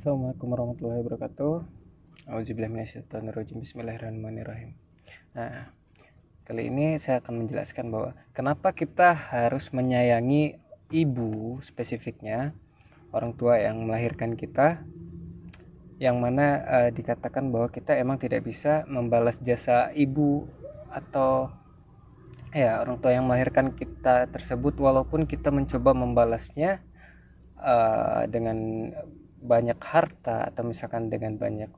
Assalamualaikum warahmatullahi wabarakatuh. Auzubillahi Bismillahirrahmanirrahim. Nah, kali ini saya akan menjelaskan bahwa kenapa kita harus menyayangi ibu, spesifiknya orang tua yang melahirkan kita, yang mana dikatakan bahwa kita emang tidak bisa membalas jasa ibu atau orang tua yang melahirkan kita tersebut, walaupun kita mencoba membalasnya dengan banyak harta atau misalkan dengan banyak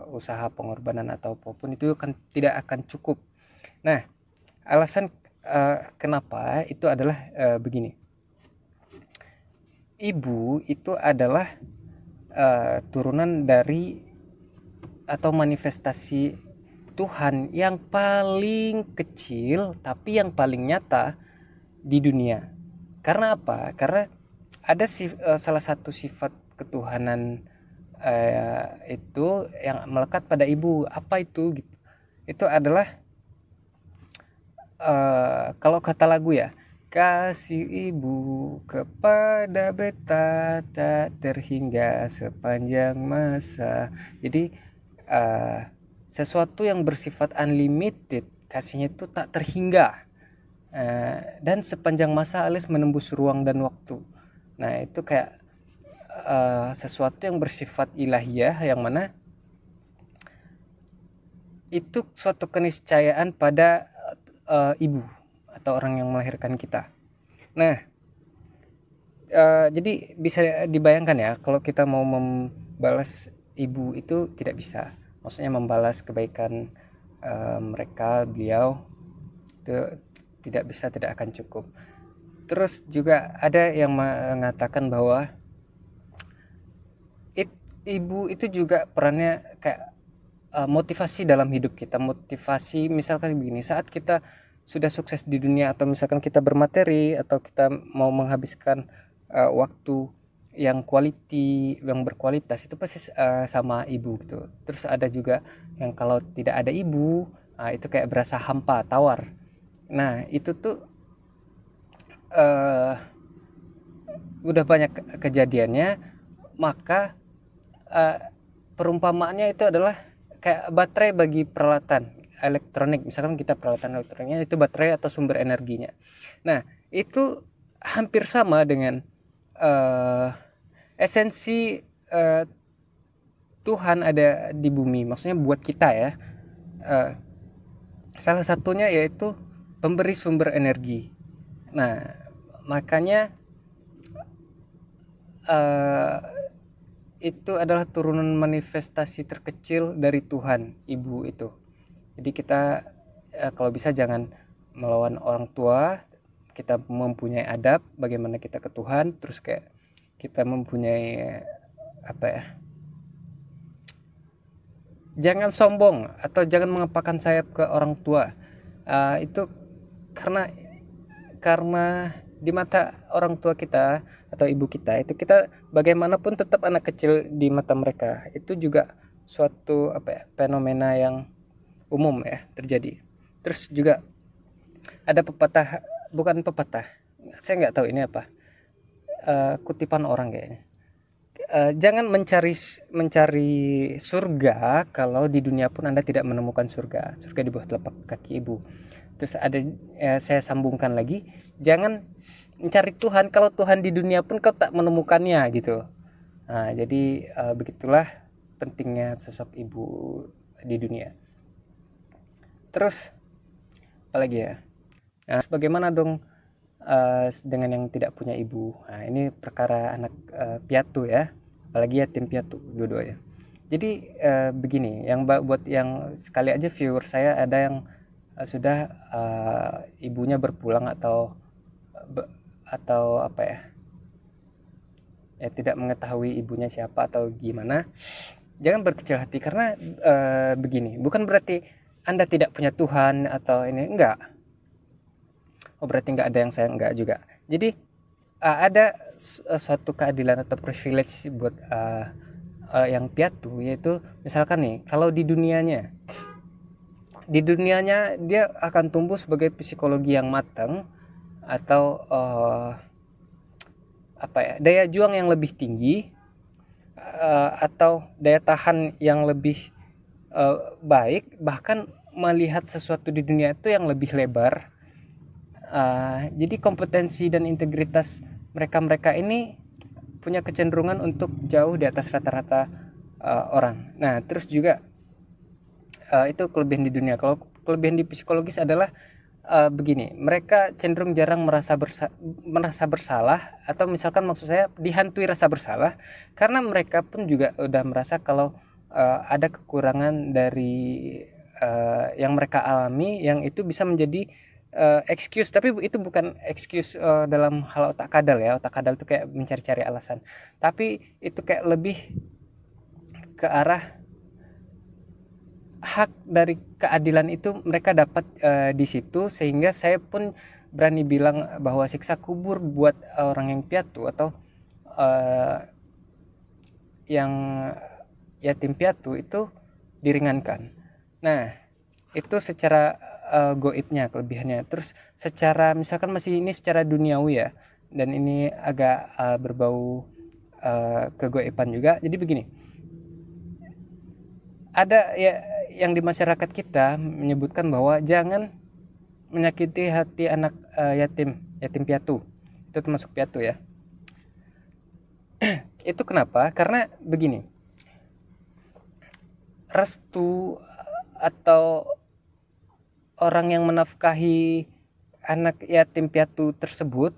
usaha pengorbanan atau apapun, itu kan tidak akan cukup. Nah, alasan kenapa itu adalah begini. Ibu itu adalah turunan dari atau manifestasi Tuhan yang paling kecil tapi yang paling nyata di dunia. Karena apa? Karena ada salah satu sifat ketuhanan itu yang melekat pada ibu. Apa itu gitu? Itu adalah kalau kata lagu ya, kasih ibu kepada beta tak terhingga sepanjang masa. Jadi sesuatu yang bersifat unlimited, kasihnya itu tak terhingga dan sepanjang masa alias menembus ruang dan waktu. Nah, itu kayak sesuatu yang bersifat ilahiyah, yang mana itu suatu keniscayaan pada ibu atau orang yang melahirkan kita. Nah, jadi bisa dibayangkan ya, kalau kita mau membalas ibu itu tidak bisa. Maksudnya membalas kebaikan beliau itu tidak bisa, tidak akan cukup. Terus juga ada yang mengatakan bahwa ibu itu juga perannya kayak motivasi dalam hidup kita. Motivasi misalkan begini, saat kita sudah sukses di dunia atau misalkan kita bermateri atau kita mau menghabiskan waktu yang quality, yang berkualitas, itu pasti sama ibu gitu. Terus ada juga yang kalau tidak ada ibu, itu kayak berasa hampa, tawar. Nah, itu tuh udah banyak kejadiannya. Maka perumpamaannya itu adalah kayak baterai bagi peralatan elektronik. Misalkan kita peralatan elektroniknya itu baterai atau sumber energinya. Nah, itu hampir sama dengan esensi Tuhan ada di bumi. Maksudnya buat kita ya. Salah satunya yaitu pemberi sumber energi. Nah, makanya itu adalah turunan manifestasi terkecil dari Tuhan, ibu itu. Jadi kita kalau bisa jangan melawan orang tua. Kita mempunyai adab bagaimana kita ke Tuhan, terus kayak kita mempunyai jangan sombong atau jangan mengepakkan sayap ke orang tua. Itu karena di mata orang tua kita atau ibu kita, itu kita bagaimanapun tetap anak kecil di mata mereka. Itu juga suatu fenomena yang umum ya terjadi. Terus juga ada pepatah, bukan pepatah, saya nggak tahu ini apa, kutipan orang kayaknya. Jangan mencari surga kalau di dunia pun Anda tidak menemukan surga di bawah telapak kaki ibu. Terus ada saya sambungkan lagi, jangan mencari Tuhan kalau Tuhan di dunia pun kau tak menemukannya gitu. Nah, jadi begitulah pentingnya sosok ibu di dunia. Terus apalagi ya? Nah, bagaimana dong dengan yang tidak punya ibu? Nah, ini perkara anak piatu ya, apalagi yatim piatu dua-duanya. Jadi begini, yang buat yang sekali aja viewer saya ada yang sudah ibunya berpulang atau apa ya, tidak mengetahui ibunya siapa atau gimana. Jangan berkecil hati karena begini, bukan berarti Anda tidak punya Tuhan atau ini, enggak. Berarti enggak ada yang sayang, enggak juga. Jadi ada suatu keadilan atau privilege buat yang piatu, yaitu misalkan nih, kalau di dunianya dia akan tumbuh sebagai psikologi yang matang atau daya juang yang lebih tinggi, atau daya tahan yang lebih baik, bahkan melihat sesuatu di dunia itu yang lebih lebar. Jadi kompetensi dan integritas mereka ini punya kecenderungan untuk jauh di atas rata-rata orang. Nah, terus juga itu kelebihan di dunia. Kalau kelebihan di psikologis adalah begini, mereka cenderung jarang merasa bersalah, atau misalkan maksud saya dihantui rasa bersalah, karena mereka pun juga udah merasa kalau ada kekurangan dari yang mereka alami, yang itu bisa menjadi excuse. Tapi itu bukan excuse dalam hal otak kadal ya. Otak kadal itu kayak mencari-cari alasan, tapi itu kayak lebih ke arah hak dari keadilan itu mereka dapat di situ, sehingga saya pun berani bilang bahwa siksa kubur buat orang yang piatu atau yang yatim piatu itu diringankan. Nah, itu secara goibnya kelebihannya. Terus secara misalkan masih ini secara duniawi ya, dan ini agak berbau kegoiban juga. Jadi begini, ada ya yang di masyarakat kita menyebutkan bahwa jangan menyakiti hati anak yatim piatu. Itu termasuk piatu ya. Itu kenapa? Karena begini, restu atau orang yang menafkahi anak yatim piatu tersebut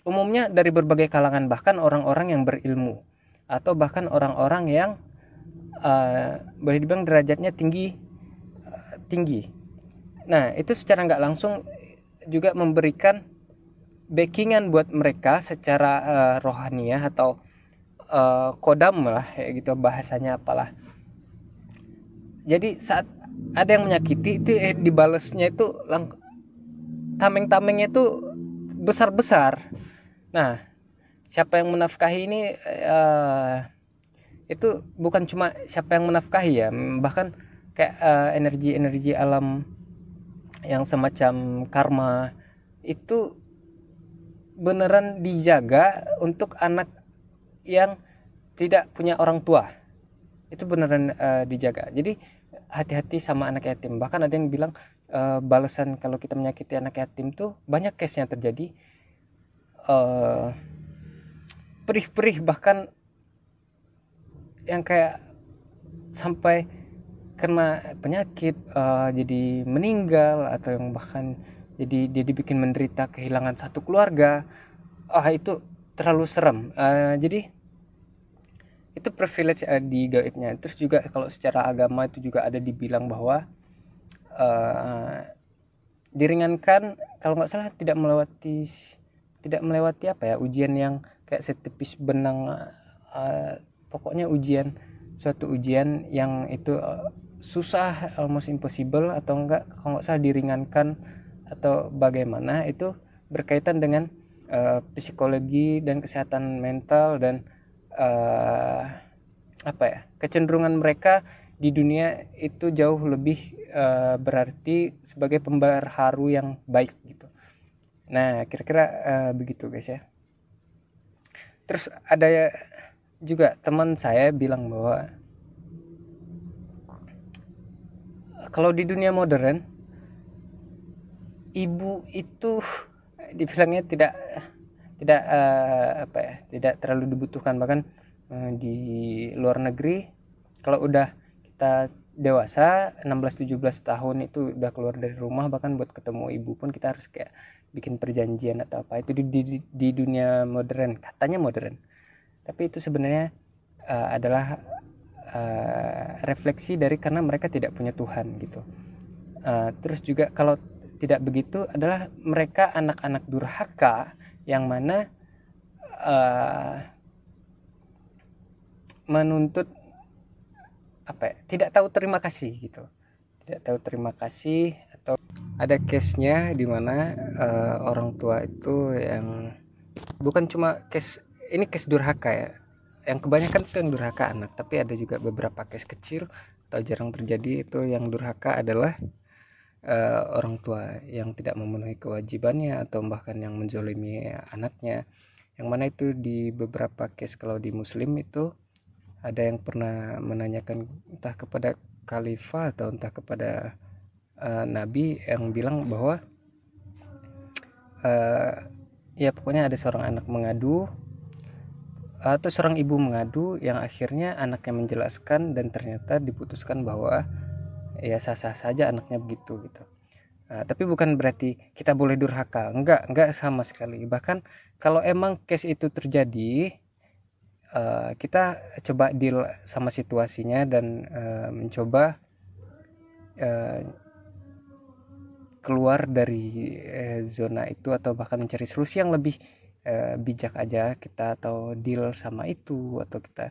umumnya dari berbagai kalangan, bahkan orang-orang yang berilmu atau bahkan orang-orang yang boleh dibilang derajatnya tinggi. Nah, itu secara nggak langsung juga memberikan backingan buat mereka secara rohaniah atau kodam lah ya gitu bahasanya apalah. Jadi saat ada yang menyakiti itu dibalesnya itu tameng-tamengnya itu besar-besar. Nah, siapa yang menafkahi ini itu bukan cuma siapa yang menafkahi ya, bahkan kayak energi-energi alam yang semacam karma itu beneran dijaga untuk anak yang tidak punya orang tua. Itu beneran dijaga. Jadi hati-hati sama anak yatim. Bahkan ada yang bilang balasan kalau kita menyakiti anak yatim tuh banyak case-nya terjadi, perih-perih, bahkan yang kayak sampai kena penyakit, jadi meninggal, atau yang bahkan jadi dia dibikin menderita kehilangan satu keluarga. Itu terlalu serem. Jadi itu privilege di gaibnya. Terus juga kalau secara agama itu juga ada dibilang bahwa diringankan kalau nggak salah tidak melewati apa ya, ujian yang kayak setipis benang, pokoknya suatu ujian yang itu susah, almost impossible, atau enggak kalau nggak salah diringankan atau bagaimana, itu berkaitan dengan psikologi dan kesehatan mental dan apa ya, kecenderungan mereka di dunia itu jauh lebih berarti sebagai pembaharu yang baik gitu. Nah, kira-kira begitu guys ya. Terus ada juga teman saya bilang bahwa kalau di dunia modern ibu itu dibilangnya tidak apa ya, tidak terlalu dibutuhkan. Bahkan di luar negeri kalau udah kita dewasa 16-17 tahun itu udah keluar dari rumah, bahkan buat ketemu ibu pun kita harus kayak bikin perjanjian atau apa. Itu di dunia modern, katanya modern, tapi itu sebenarnya adalah refleksi dari karena mereka tidak punya Tuhan gitu. Terus juga kalau tidak begitu adalah mereka anak-anak durhaka yang mana menuntut apa ya, tidak tahu terima kasih gitu, tidak tahu terima kasih. Atau ada case-nya di mana orang tua itu yang bukan cuma case ini, case durhaka ya, yang kebanyakan itu yang durhaka anak, tapi ada juga beberapa case kecil atau jarang terjadi itu yang durhaka adalah orang tua yang tidak memenuhi kewajibannya atau bahkan yang menzolimi anaknya, yang mana itu di beberapa case kalau di muslim itu ada yang pernah menanyakan entah kepada khalifah atau entah kepada nabi, yang bilang bahwa ya pokoknya ada seorang anak mengadu atau seorang ibu mengadu yang akhirnya anaknya menjelaskan dan ternyata diputuskan bahwa ya sah-sah saja anaknya begitu gitu. Tapi bukan berarti kita boleh durhaka, enggak sama sekali. Bahkan kalau emang case itu terjadi, kita coba deal sama situasinya dan mencoba keluar dari zona itu, atau bahkan mencari solusi yang lebih bijak aja kita, atau deal sama itu, atau kita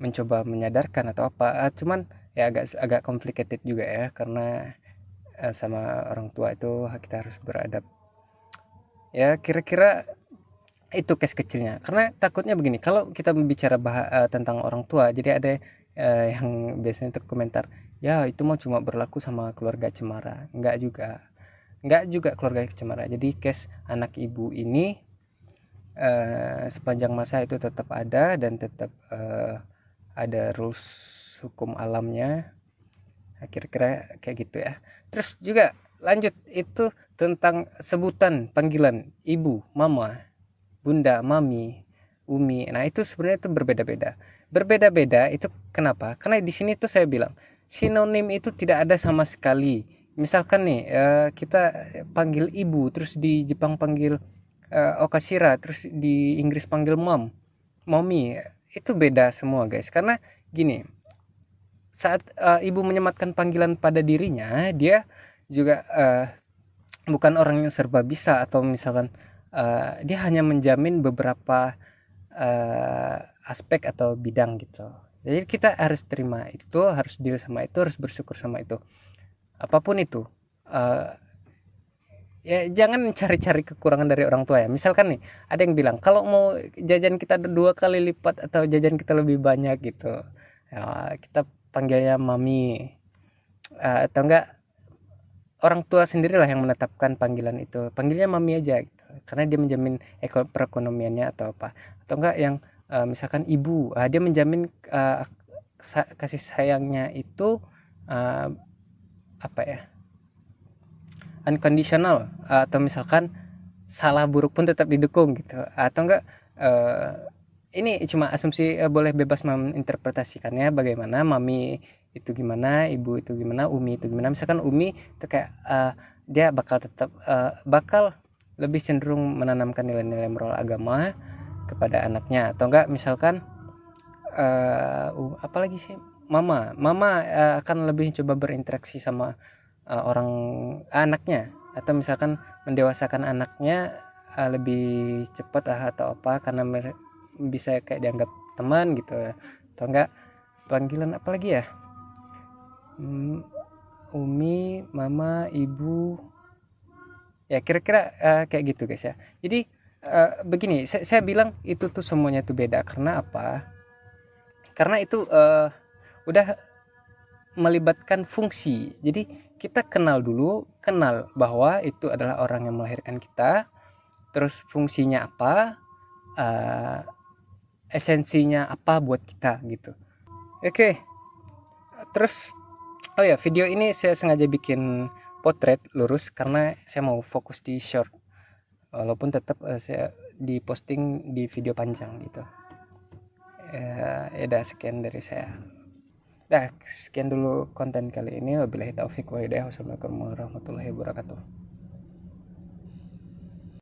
mencoba menyadarkan atau apa. Cuman ya agak complicated juga ya, karena sama orang tua itu kita harus beradab. Ya kira-kira itu case kecilnya, karena takutnya begini, kalau kita bicara tentang orang tua, jadi ada yang biasanya terkomentar, ya itu mau cuma berlaku sama keluarga cemara. Enggak juga keluarga cemara. Jadi case anak ibu ini sepanjang masa itu tetap ada, dan tetap ada rules hukum alamnya. Kira-kira kayak gitu ya. Terus juga lanjut itu tentang sebutan panggilan ibu, mama, bunda, mami, umi. Nah itu sebenarnya itu berbeda-beda itu. Kenapa? Karena di sini tuh saya bilang sinonim itu tidak ada sama sekali. Misalkan nih kita panggil ibu, terus di Jepang panggil okashira, terus di Inggris panggil mommy, itu beda semua guys. Karena gini, saat ibu menyematkan panggilan pada dirinya, dia juga bukan orang yang serba bisa, atau misalkan dia hanya menjamin beberapa aspek atau bidang gitu. Jadi kita harus terima itu, harus deal sama itu, harus bersyukur sama itu. Apapun itu, ya jangan cari-cari kekurangan dari orang tua ya. Misalkan nih, ada yang bilang kalau mau jajan kita 2 kali lipat atau jajan kita lebih banyak gitu, ya, kita panggilnya mami. Atau enggak, orang tua sendirilah yang menetapkan panggilan itu, panggilnya mami aja gitu, karena dia menjamin perekonomiannya atau apa. Atau enggak yang misalkan ibu, dia menjamin kasih sayangnya itu uh, apa ya, unconditional, atau misalkan salah buruk pun tetap didukung gitu. Atau enggak, ini cuma asumsi, boleh bebas menginterpretasikannya bagaimana. Mami itu gimana, ibu itu gimana, umi itu gimana. Misalkan umi itu kayak dia bakal tetap bakal lebih cenderung menanamkan nilai-nilai moral agama kepada anaknya. Atau enggak misalkan apalagi sih, mama akan lebih coba berinteraksi sama orang anaknya, atau misalkan mendewasakan anaknya lebih cepat atau apa, karena bisa kayak dianggap teman gitu. Atau enggak panggilan apa lagi ya, umi, mama, ibu, ya kira-kira kayak gitu guys ya. Jadi begini, saya bilang itu tuh semuanya tuh beda. Karena apa? Karena itu udah melibatkan fungsi. Jadi kita kenal bahwa itu adalah orang yang melahirkan kita, terus fungsinya apa, esensinya apa buat kita gitu. Oke. Terus oh ya, video ini saya sengaja bikin potret lurus karena saya mau fokus di short, walaupun tetap saya di posting di video panjang gitu. Ya udah, sekian dari saya. Sekian dulu konten kali ini. Wabillahi taufik walhidayah. Wassalamualaikum warahmatullahi wabarakatuh.